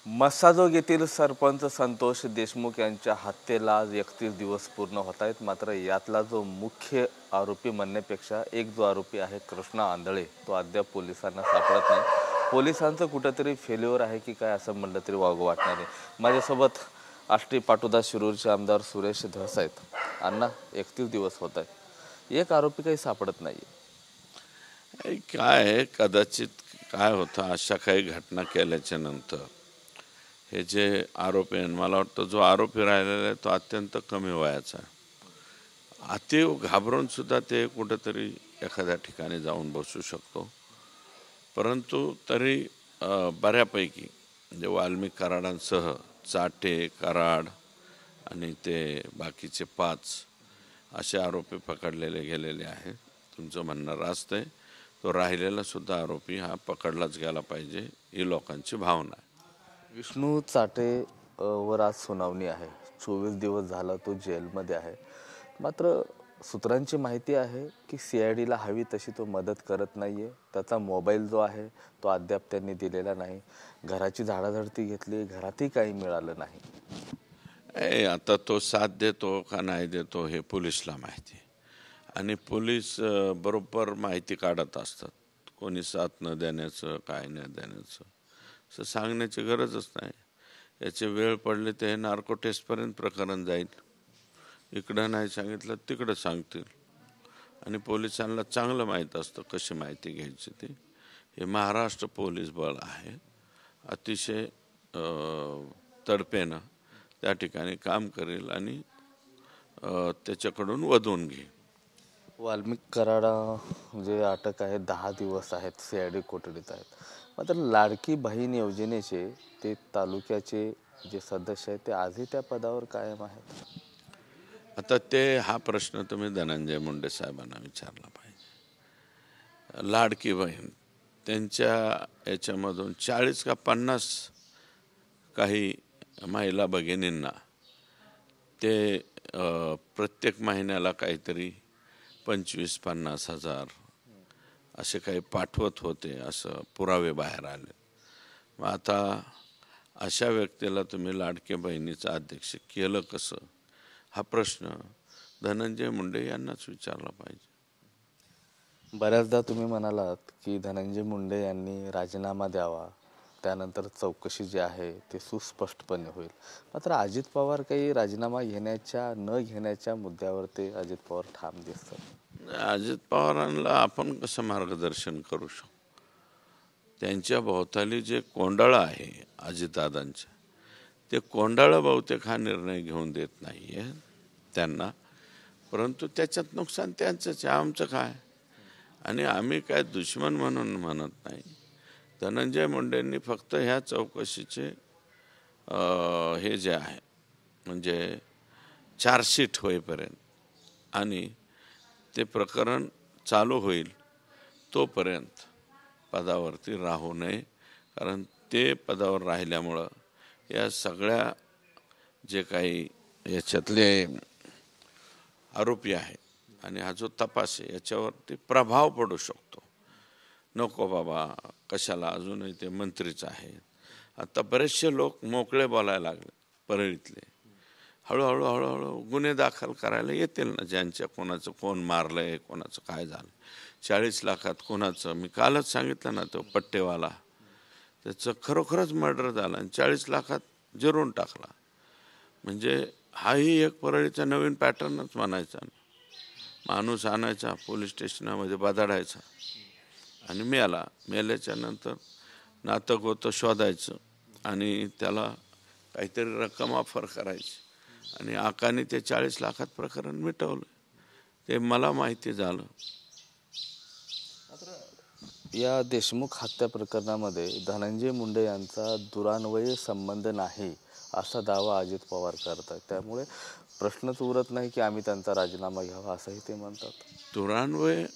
मस्साजोग येथील सरपंच संतोष देशमुख यांच्या हत्येला आज 31 दिवस पूर्ण होत आहेत। मात्र यातला जो मुख्य आरोपी म्हणण्यापेक्षा एक जो आरोपी आहे कृष्णा आंधळे तो अद्याप पोलिसांना सापडत नाही। पोलिसांचं कुठेतरी फेल्युअर आहे की काय असं म्हणलं तरी वावगं वाटणार नाही। माझ्यासोबत आष्टी पाटोदा शिरूरचे आमदार सुरेश धस आहेत। अण्णा 31 दिवस होत आहेत, एक आरोपी काही सापडत नाही। काय कदाचित काय होतं अशा काही घटना केल्याच्या नंतर हे जे आरोपी आहे, मला वाटतं जो आरोपी राहिलेला आहे तो अत्यंत कमी वयाचा आहे। अति घाबरून सुद्धा ते कुठेतरी एखाद्या ठिकाणी जाऊन बसू शकतो। परंतु तरी बऱ्यापैकी म्हणजे वाल्मिक कराडांसह चाटे, कराड आणि ते बाकीचे 5 असे आरोपी पकडलेले गेलेले आहेत। तुमचं म्हणणं रास्त आहे, तो राहिलेला सुद्धा आरोपी हा पकडलाच गेला पाहिजे ही लोकांची भावना आहे। विष्णू चाटे वर आज सुनावणी आहे। 24 दिवस झाला तो जेलमध्ये आहे। मात्र सूत्रांची माहिती आहे की CIDला हवी तशी तो मदत करत नाहीये। त्याचा मोबाईल जो आहे तो अद्याप त्यांनी दिलेला नाही। घराची झाडाझडती घेतली, घरातही काही मिळालं नाही। आता तो साथ देतो का नाही देतो हे पोलिसला माहिती आहे आणि पोलीस बरोबर माहिती काढत असतात। कोणी साथ न देण्याचं काय न देण्याचं असं सांगण्याची गरजच नाही। याची वेळ पडली तर हे नार्को टेस्टपर्यंत प्रकरण जाईल। इकडं नाही सांगितलं तिकडं सांगतील आणि पोलिसांना चांगलं माहीत असतं कशी माहिती घ्यायची ती। हे महाराष्ट्र पोलीस बळ आहे, अतिशय तडपेनं त्या ठिकाणी काम करेल आणि त्याच्याकडून वधून घेईल। वाल्मिक कराड जे अटक आहे 10 दिवस आहेत CID कोठडीत आहेत। मात्र लाडकी बहीण योजनेचे ते तालुक्याचे जे सदस्य आहेत ते आजही त्या पदावर कायम आहेत। आता ते हा प्रश्न तुम्ही धनंजय मुंडे साहेबांना विचारला पाहिजे। लाडकी बहीण त्यांच्या याच्यामधून 40 का 50 काही महिला भगिनींना ते प्रत्येक महिन्याला काहीतरी 25-50 हजार असे काही पाठवत होते असं पुरावे बाहेर आले। मग आता अशा व्यक्तीला तुम्ही लाडक्या बहिणीचं अध्यक्ष केलं कसं हा प्रश्न धनंजय मुंडे यांनाच विचारला पाहिजे। बऱ्याचदा तुम्ही म्हणालात की धनंजय मुंडे यांनी राजीनामा द्यावा, त्यानंतर चौकशी जी आहे ते सुस्पष्टपणे होईल। मात्र अजित पवार काही राजीनामा घेण्याच्या न घेण्याच्या मुद्द्यावर ते अजित पवार ठाम दिसतात। अजित पवारांना आपण कसं मार्गदर्शन करू शकतो? त्यांच्या भोवताली जे कोंडाळं आहे अजितदादांचे, ते कोंडाळं बहुतेक हा निर्णय घेऊन देत नाही आहे त्यांना। परंतु त्याच्यात नुकसान त्यांचंच आहे, आमचं काय? आणि आम्ही काय दुश्मन म्हणून म्हणत नाही। धनंजय मुंडेंनी फक्त ह्या चौकशीचे हे जे आहे म्हणजे चार्जशीट होईपर्यंत आणि ते प्रकरण चालू होईल तोपर्यंत पदावरती राहू नये। कारण ते पदावर राहिल्यामुळं या सगळ्या जे काही याच्यातले आरोपी आहेत आणि हा जो तपास आहे याच्यावरती प्रभाव पडू शकतो। नको बाबा कशाला, अजूनही ते मंत्रीच आहेत। आता बरेचसे लोक मोकळे बोलायला लागले परळीतले, हळूहळू हळूहळू गुन्हे दाखल करायला येतील ना। ज्यांच्या कोणाचं कोण मारलंय, कोणाचं काय झालं, 40 लाखात कोणाचं, मी कालच सांगितलं ना, तो पट्टेवाला त्याचं खरोखरच मर्डर झालं आणि 40 लाखात जिरून टाकला। म्हणजे हाही एक परळीचा नवीन पॅटर्नच म्हणायचा। माणूस आणायचा, पोलीस स्टेशनामध्ये बदाडायचा आणि मेल्याच्या नंतर नातं गोतं शोधायचं आणि त्याला काहीतरी रक्कम ऑफर करायची आणि आकाने ते 40 लाखात प्रकरण मिटवलं, ते मला माहिती झालं। या देशमुख हत्या प्रकरणामध्ये धनंजय मुंडे यांचा दुरान्वयी संबंध नाही असा दावा अजित पवार करतात। त्यामुळे प्रश्नच उरत नाही की आम्ही त्यांचा राजीनामा घ्यावा असंही ते म्हणतात। दुरान्वय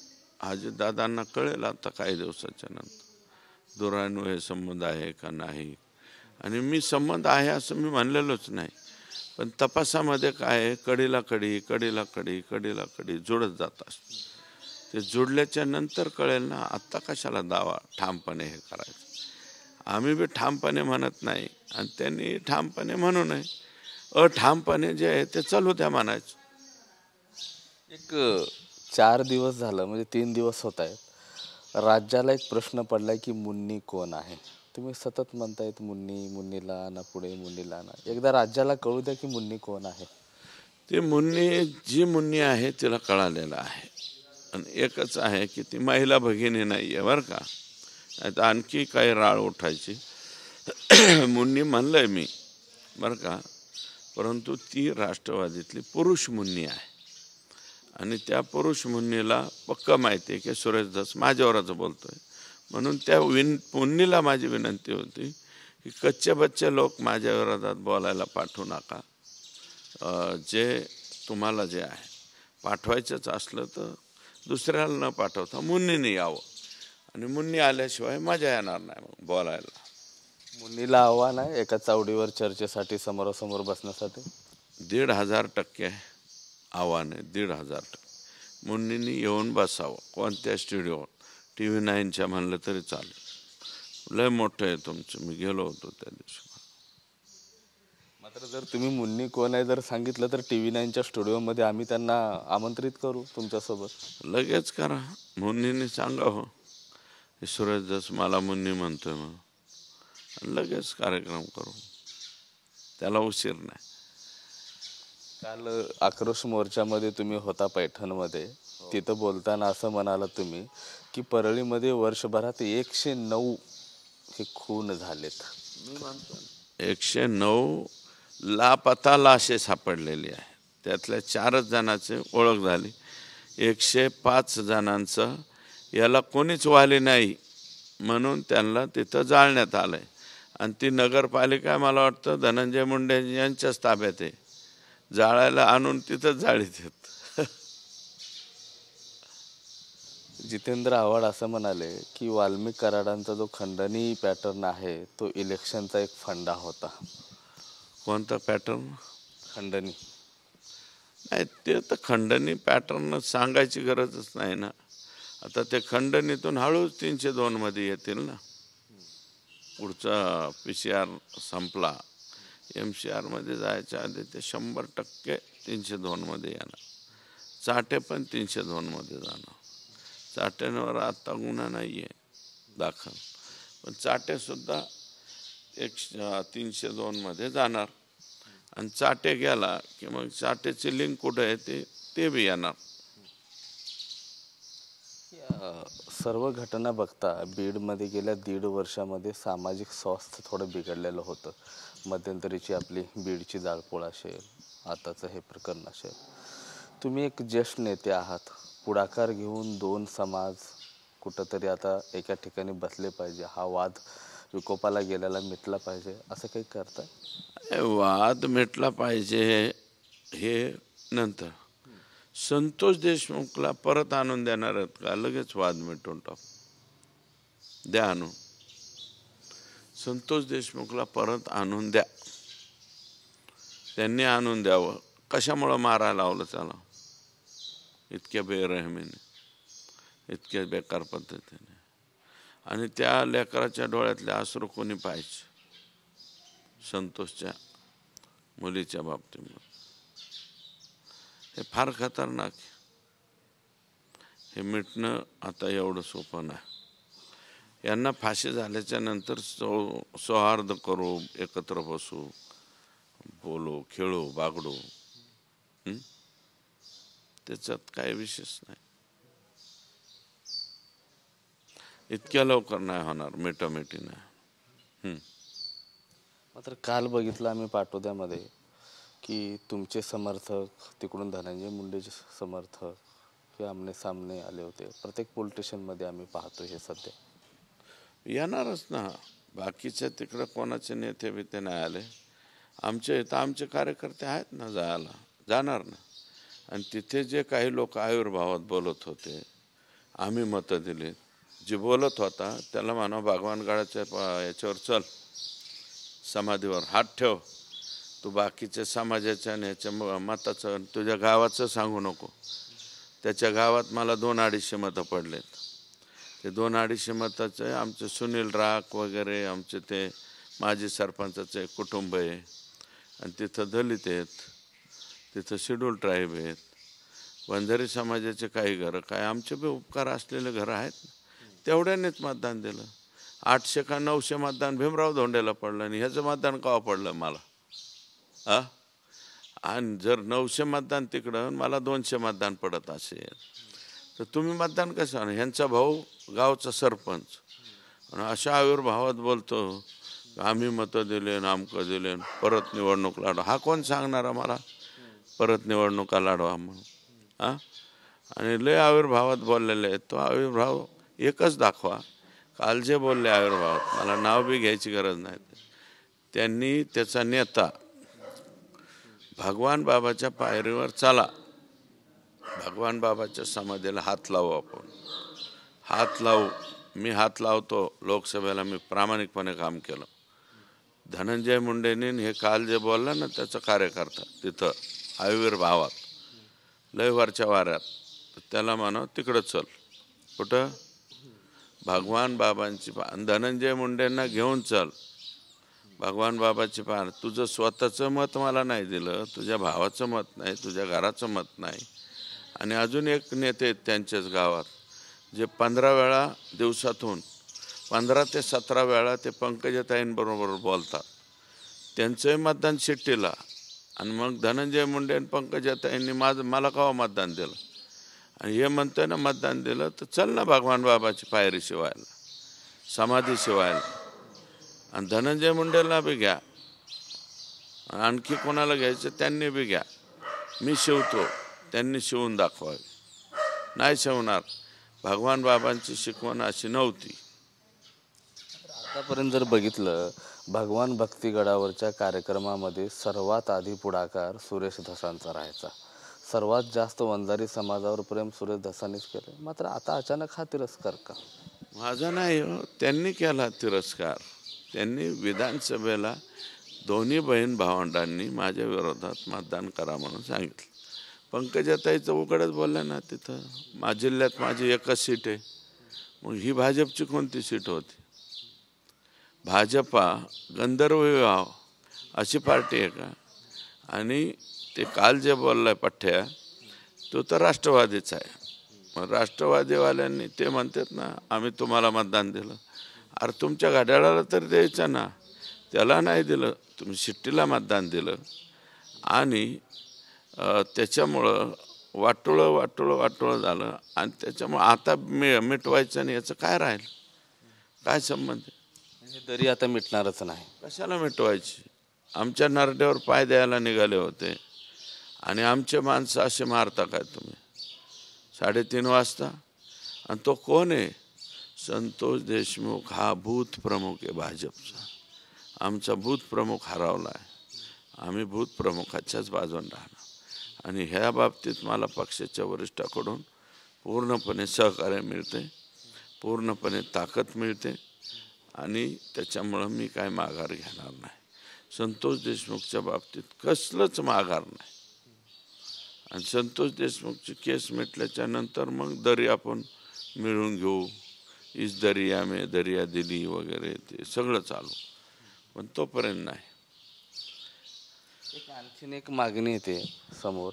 अजितदादांना कळेल आता काही दिवसाच्या नंतर दुरान्वय संबंध आहे का नाही। आणि मी संबंध आहे असं मी म्हणलेलोच नाही, पण तपासामध्ये काय आहे, कडीला कडी जोडत जात असतं। ते जोडल्याच्या नंतर कळेल ना। आत्ता कशाला दावा ठामपणे हे करायचं? आम्ही बी ठामपणे म्हणत नाही आणि त्यांनी ठामपणे म्हणू नये. अठामपणे जे आहे ते चालू द्या म्हणायचं. एक 4 दिवस झालं म्हणजे 3 दिवस होत आहेत, राज्याला एक प्रश्न पडलाय की मुन्नी कोण आहे. तुम्ही सतत म्हणतायत मुन्नीला आणा पुढे, मुन्नीला आणा. एकदा राज्याला कळू द्या की मुन्नी कोण आहे. ती जी मुन्नी आहे तिला कळालेलं आहे आणि एकच आहे की ती महिला भगिनी नाही आहे बरं का. नाही तर आणखी काही राळ उठायची. मुन्नी म्हणलंय मी बरं का, परंतु ती राष्ट्रवादीतली पुरुष मुन्नी आहे आणि त्या पुरुष मुन्नीला पक्क माहिती आहे की सुरेश धस माझ्यावरच बोलतोय. म्हणून त्या मुन्नीला माझी विनंती होती की कच्चे बच्चे लोक माझ्या विरोधात बोलायला पाठवू नका. जे तुम्हाला जे आहे पाठवायचंच असलं तर दुसऱ्याला न पाठवता मुन्नीने यावं आणि मुन्नी आल्याशिवाय मजा येणार नाही मग बोलायला. मुन्नीला आव्हान आहे एका चावडीवर चर्चेसाठी समोरासमोर बसण्यासाठी. 1,500% आव्हान आहे. 1,500% मुन्नींनी येऊन बसावं कोणत्या स्टुडिओवर. TV9च्या म्हणलं तरी चालेल. लय मोठं आहे तुमचं. मी गेलो होतो त्या दिवशी. मात्र जर तुम्ही मुन्नी कोण आहे जर सांगितलं तर TV9च्या स्टुडिओमध्ये आम्ही त्यांना आमंत्रित करू तुमच्यासोबत. लगेच करा. मुन्नींनी सांगावं हे सुरेश धस मला मुन्नी म्हणतोय म्हणून. लगेच कार्यक्रम करू. त्याला उशीर नाही. काल आक्रोश मोर्चामध्ये तुम्ही होता पैठणमध्ये. तिथं बोलताना असं म्हणाला तुम्ही की परळीमध्ये वर्षभरात 109 हे खून झालेत. 109 लापता लाशे सापडलेली आहे. त्यातल्या 4 जणांची ओळख झाली. 105 जणांचं याला कोणीच वाले नाही म्हणून त्यांना तिथं जाळण्यात आलंय आणि ती नगरपालिका मला वाटतं धनंजय मुंडे यांच्याच ताब्यात आहे. जाळायला आणून तिथंच जाळीत आहेत. जितेंद्र आव्हाड असं म्हणाले की वाल्मिक कराडांचा जो खंडणी पॅटर्न आहे तो इलेक्शनचा एक फंडा होता. कोणता पॅटर्न? खंडणी. नाही ते तर खंडणी पॅटर्न सांगायची गरजच नाही ना. आता ते खंडणीतून हळूच 302 मध्ये येतील ना. पुढचा PCR संपला MCR मध्ये जायच्या आधी ते 100% 302 मध्ये येणार. चाटे पण 302 मध्ये जाणार. चाट्यांवर आता गुन्हा नाही आहे दाखल, पण चाटे सुद्धा 302 मध्ये जाणार आणि चाटे गेला की मग चाटेची लिंक कुठे आहे ते बी येणार. सर्व घटना बघता बीडमध्ये गेल्या 1.5 वर्षामध्ये सामाजिक स्वास्थ्य थोडं बिघडलेलं होतं. मध्यंतरीची आपली बीडची जाळपोळ असेल, आताचं हे प्रकरण असेल. तुम्ही एक ज्येष्ठ नेते आहात. पुढाकार घेऊन 2 समाज कुठंतरी आता एका ठिकाणी बसले पाहिजे. हा वाद विकोपाला गेलेला मिटला पाहिजे असं काही करताय? वाद मिटला पाहिजे हे नंतर. संतोष देशमुखला परत आणून देणार आहेत का? लगेच वाद मिटून टाकू द्या. आणून संतोष देशमुखला परत आणून द्या. त्यांनी आणून द्यावं. कशामुळं मारायला लावलं त्याला इतक्या बेरहमीने, इतक्या बेकार पद्धतीने? आणि त्या लेकराच्या डोळ्यातले अश्रू कोणी पाहायचे? संतोषच्या मुलीच्या बाबतीमध्ये हे फार खतरनाक. हे मिटणं आता एवढं सोपं नाही. यांना फाशी झाल्याच्या नंतर सौहार्द करू, एकत्र बसू, बोलू, खेळू, बागडू. त्याच्यात काही विशेष नाही. इतक्या लवकर नाही होणार मिठामिठी नाही. मात्र काल बघितलं आम्ही पाटोद्यामध्ये की तुमचे समर्थक तिकडून धनंजय मुंडेचे समर्थक हे आमने सामने आले होते. प्रत्येक पोलीस स्टेशनमध्ये आम्ही पाहतो हे सध्या. येणारच ना. बाकीच्या तिकडं कोणाचे नेते बिते नाही आले. आमचे इथं आमचे कार्यकर्ते आहेत ना, जाणार ना. आणि तिथे जे काही लोक आविर्भावात बोलत होते आम्ही मतं दिली. जे बोलत होता त्याला म्हणा भगवान गडाच्या याच्यावर चल, समाधीवर हात ठेव. तू बाकीच्या समाजाच्या आणि ह्याच्या मताचं तुझ्या गावाचं सांगू नको. त्याच्या गावात मला 200-250 मतं पडलेत. ते 200-250 मताचं आहे. आमचे सुनील राख वगैरे आमचे ते माजी सरपंचाचं एक कुटुंब आहे आणि तिथं दलित आहेत, तिथं शेड्यूल ट्राईब आहेत, वंजारी समाजाचे काही घरं, काय आमचे बी उपकार असलेले घरं आहेत. तेवढ्यानेच मतदान दिलं. 800 का 900 मतदान भीमराव धोंडेला पडलं आणि ह्याचं मतदान केव्हा पडलं मला? आणि जर 900 मतदान तिकडं मला 200 मतदान पडत असेल तर तुम्ही मतदान कसं? ह्यांचा भाऊ गावचा सरपंच आणि अशा आविर्भावात बोलतो आम्ही मतं दिले आमकं दिले परत निवडणूक लढवा. हा कोण सांगणार मला परत निवडणुका लढवा म्हणून? आणि लय आविर्भावात बोललेले आहेत. तो आविर्भाव एकच दाखवा. काल जे बोलले आविर्भावात, मला नाव बी घ्यायची गरज नाही, त्यांनी त्याचा नेता भगवान बाबाच्या पायरीवर चला, भगवान बाबाच्या समाधीला हात लावू, आपण हात लावू. मी हात लावतो. लोकसभेला मी प्रामाणिकपणे काम केलं. धनंजय मुंडेंनी हे काल जे बोललं ना त्याचा कार्यकर्ता तिथं आविर्भावात लय वरच्या वाऱ्यात, त्याला म्हणा तिकडं चल. कुठं? भगवान बाबांची धनंजय मुंडेंना घेऊन चल. भगवान बाबाची तुझं स्वतःचं मत मला नाही दिलं, तुझ्या भावाचं मत नाही, तुझ्या घराचं मत नाही. आणि अजून एक नेते आहेत त्यांच्याच गावात जे 15 वेळा दिवसातून 15 ते 17 वेळा ते पंकजाताईंबरोबर बोलतात. त्यांचंही मतदान शिट्टीला. आणि मग धनंजय मुंडे आणि पंकजाताईंनी मला केव्हा मतदान दिलं? आणि हे म्हणतोय ना मतदान दिलं तर चल ना भगवान बाबाची पायरी शिवायला, समाधी शिवायला. आणि धनंजय मुंडेला बी घ्या, आणखी कोणाला घ्यायचं त्यांनी बी घ्या. मी शिवतो, त्यांनी शिवून दाखवावी. नाही शिवणार. भगवान बाबांची शिकवण अशी नव्हती. आतापर्यंत जर बघितलं, भगवान भक्तिगडावरच्या कार्यक्रमामध्ये सर्वात आधी पुढाकार सुरेश धसांचा राहायचा. सर्वात जास्त वंजारी समाजावर प्रेम सुरेश धसांनीच केलं. मात्र आता अचानक हा तिरस्कार का? माझा नाही हो, त्यांनी केला तिरस्कार. त्यांनी विधानसभेला दोन्ही बहीण भावंडांनी माझ्या विरोधात मतदान करा म्हणून सांगितलं. पंकजाताईचं उघडच बोललं ना, तिथं जिल्ह्यात माझी एकच सीट आहे. मग ही भाजपची कोणती सीट होती? भाजपा गंधर्व विवाह अशी पार्टी आहे का? आणि ते काल जे बोललाय पठ्ठ्या, तो तर राष्ट्रवादीचा आहे. मग राष्ट्रवादीवाल्यांनी ते म्हणतात ना आम्ही तुम्हाला मतदान दिलं. अरे तुमच्या घड्याळाला तर द्यायचं ना, त्याला नाही दिलं. तुम्ही शिट्टीला मतदान दिलं आणि त्याच्यामुळं वाटोळं झालं. आणि त्याच्यामुळं आता मिटवायचं आणि याचं काय राहील? काय संबंध? तरी आता मिटणारच नाही. कशाला मिटवायची? आमच्या नरड्यावर पाय द्यायला निघाले होते आणि आमचे माणसं असे मारता काय तुम्ही 3:30 वाजता? आणि तो कोण आहे? संतोष देशमुख हा बूथ प्रमुख आहे भाजपचा. आमचा बूथ प्रमुख हरवला आहे. आम्ही बूथ प्रमुखाच्याच बाजून राहणार. आणि ह्या बाबतीत मला पक्षाच्या वरिष्ठाकडून पूर्णपणे सहकार्य मिळते, पूर्णपणे ताकद मिळते आणि त्याच्यामुळं मी काय माघार घेणार नाही. संतोष देशमुखच्या बाबतीत कसलंच माघार नाही. आणि संतोष देशमुखची केस मिटल्याच्या नंतर मग दरी आपण मिळून घेऊ. इस दरिया में दरिया दिली वगैरे ते सगळं चालू, पण तोपर्यंत नाही. आणखीन एक मागणी येते समोर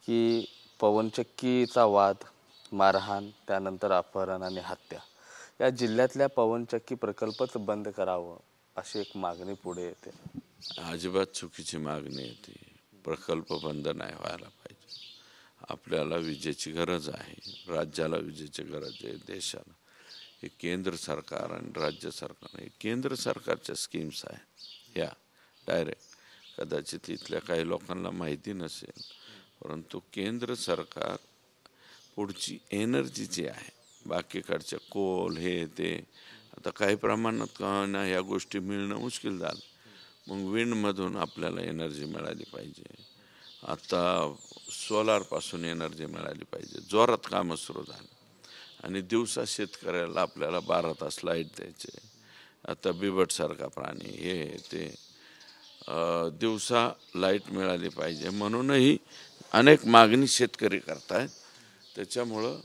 की पवनचक्कीचा वाद, मारहाण, त्यानंतर अपहरण आणि हत्या, या जिल्ह्यातल्या पवनचक्की प्रकल्पच बंद करावं अशी एक मागणी पुढे येते. अजिबात चुकीची मागणी येते. प्रकल्प बंद नाही व्हायला पाहिजे. आपल्याला विजेची गरज आहे, राज्याला विजेची गरज आहे, देशाला. हे केंद्र सरकार आणि राज्य सरकार, हे केंद्र सरकारच्या स्कीम्स आहेत ह्या डायरेक्ट. कदाचित इथल्या काही लोकांना माहिती नसेल, परंतु केंद्र सरकार पुढची एनर्जी जी आहे, बाकीकडचे कोल हे ते आता काही प्रमाणात ना ह्या गोष्टी मिळणं मुश्किल झालं. मग विंडमधून आपल्याला एनर्जी मिळाली पाहिजे. आता सोलारपासून एनर्जी मिळाली पाहिजे. जोरात कामं सुरू झाली आणि दिवसा शेतकऱ्याला आपल्याला 12 तास लाईट द्यायचे. आता बिबटसारखा प्राणी हे ते दिवसा लाईट मिळाली पाहिजे म्हणूनही अनेक मागणी शेतकरी करतायत. त्याच्यामुळं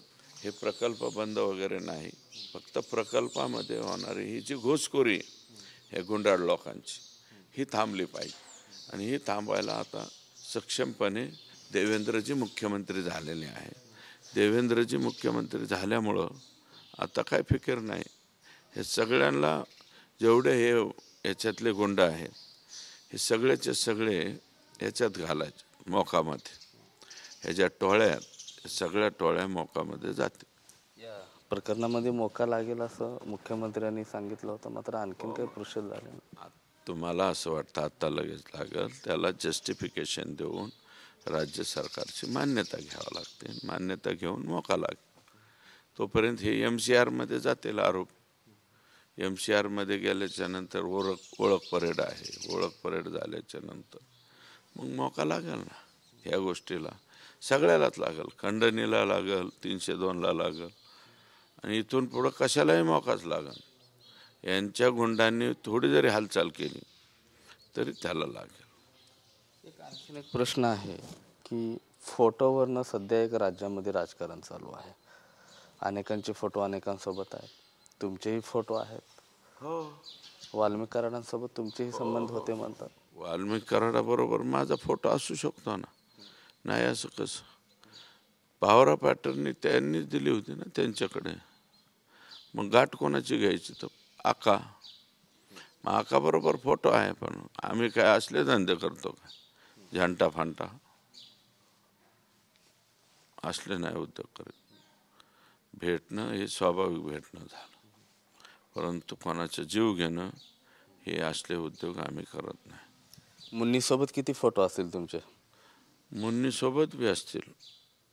हे प्रकल्प बंद वगैरे नाही, फक्त प्रकल्पामध्ये होणारी ही जी घुसखोरी हे गुंडाळ लोकांची ही थांबली पाहिजे. आणि ही थांबवायला आता सक्षमपणे देवेंद्रजी मुख्यमंत्री झालेले आहे. देवेंद्रजी मुख्यमंत्री झाल्यामुळं आता काय फिकीर नाही. हे सगळ्यांना जेवढे हे याच्यातले गुंड आहेत हे सगळेचे सगळे याच्यात घालायचे मोकामध्ये, ह्याच्या टोळ्यात, सगळ्या टोळ्या मोकामध्ये जाते. या प्रकरणामध्ये मोका लागेल असं मुख्यमंत्र्यांनी सांगितलं होतं, मात्र आणखीन काही प्रोसेस झाले नाही. तुम्हाला असं वाटतं आत्ता लगेच लागेल? त्याला जस्टिफिकेशन देऊन राज्य सरकारची मान्यता घ्यावं लागते. मान्यता घेऊन मोका लागेल. तोपर्यंत हे MCRमध्ये जातील आरोप. MCRमध्ये गेल्याच्या नंतर ओळख परेड आहे. ओळख परेड झाल्याच्या नंतर मग मोका लागेल ना. ह्या गोष्टीला सगळ्यालाच लागेल. खंडणीला लागेल, 302ला लागेल, आणि इथून पुढं कशालाही मोकाच लागेल. यांच्या गुंडांनी थोडी जरी हालचाल केली तरी त्याला लागेल. आणखीन एक प्रश्न आहे की फोटोवरनं सध्या एक राज्यामध्ये राजकारण चालू आहे. अनेकांचे फोटो अनेकांसोबत आहेत. तुमचेही फोटो आहेत. हो, वाल्मिक कराडांसोबत तुमचेही संबंध होते म्हणतात. वाल्मिक कराडाबरोबर माझा फोटो असू शकतो ना, नाही असं कसं? पवार पॅटर्ननी त्यांनीच दिली होती ना त्यांच्याकडे. मग गाठ कोणाची घ्यायची? तर आका. मग आका बरोबर फोटो आहे, पण आम्ही काय असले धंदे करतो का? झंटा फांटा असले नाही उद्योग करत. भेटणं हे स्वाभाविक भेटणं झालं, परंतु कोणाचा जीव घेणं हे असले उद्योग आम्ही करत नाही. मुन्नीसोबत किती फोटो असतील तुमचे? मुन्नीसोबत बी असतील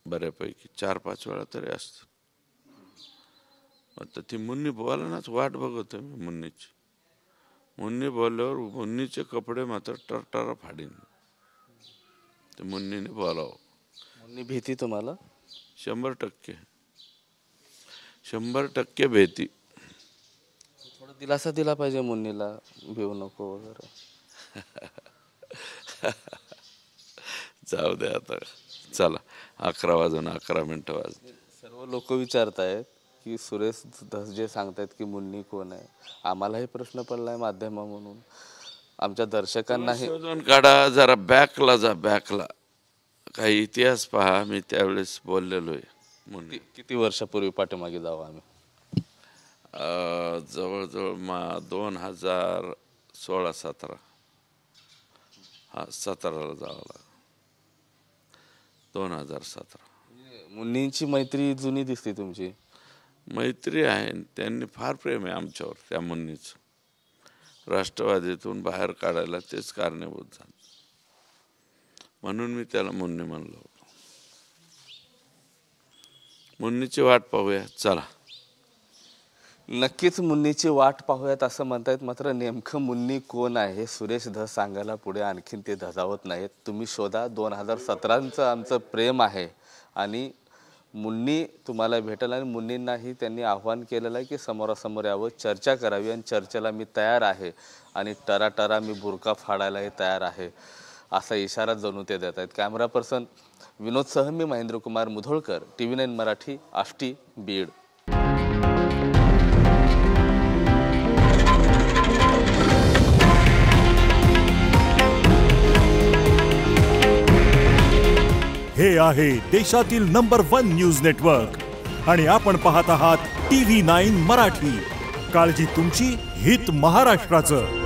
बऱ्यापैकी, 4-5 वेळा तरी असतील. आता ती मुन्नी बोलानाच वाट बघत आहे मी मुन्नीची. मुन्नी बोलल्यावर मुन्नीचे कपडे मात्र टरटारा फाडीन. ते मुन्नीने बोलावं. मुन्नी भीती तुम्हाला? 100% 100% भीती. थोडा दिलासा दिला पाहिजे मुन्नीला, भिवू नको वगैरे. जाऊ दे आता. चला, 11 वाजून 11 मिनिटं वाजले. सर्व लोक विचारतायत की सुरेश धस जे सांगतायत की मुन्नी कोण आहे. आम्हालाही प्रश्न पडलाय माध्यम म्हणून, आमच्या दर्शकांनाही. शोधून काढा जरा, बॅकला जा, बॅकला काही इतिहास पहा. मी त्यावेळेस बोललेलो आहे मुन्नी. किती वर्षापूर्वी पाठीमागे जाऊ आम्ही? जवळजवळ 2016-17 हा 17ला जावं लागलं. 2017. मुन्नींची मैत्री जुनी दिसते तुमची. मैत्री आहे, त्यांनी फार प्रेम आहे आमच्यावर. त्या मुन्नीचं राष्ट्रवादीतून बाहेर काढायला तेच कारणीभूत झाले, म्हणून मी त्याला मुन्नी म्हणलो होतो. मुन्नीची वाट पाहूया, चला. नक्कीच मुन्नीची वाट पाहूयात असं म्हणतायत, मात्र नेमकं मुन्नी कोण आहे हे सुरेश धस सांगायला पुढे आणखीन ते धजावत नाहीत. तुम्ही शोधा. 2017चं आमचं प्रेम आहे आणि मुन्नी तुम्हाला भेटेल. आणि मुन्नींनाही त्यांनी आव्हान केलेलं आहे की समोरासमोर यावं, चर्चा करावी, आणि चर्चेला मी तयार आहे आणि टराटरा मी बुरका फाडायलाही तयार आहे असा इशारा जणू ते देत आहेत. कॅमेरा पर्सन विनोदसह मी महेंद्रकुमार मुधोळकर, TV9 मराठी, आष्टी, बीड. हे आहे देशातील नंबर 1 न्यूज नेटवर्क आणि आपण पाहत आहात TV9 मराठी. काळजी तुमची, हित महाराष्ट्राचं.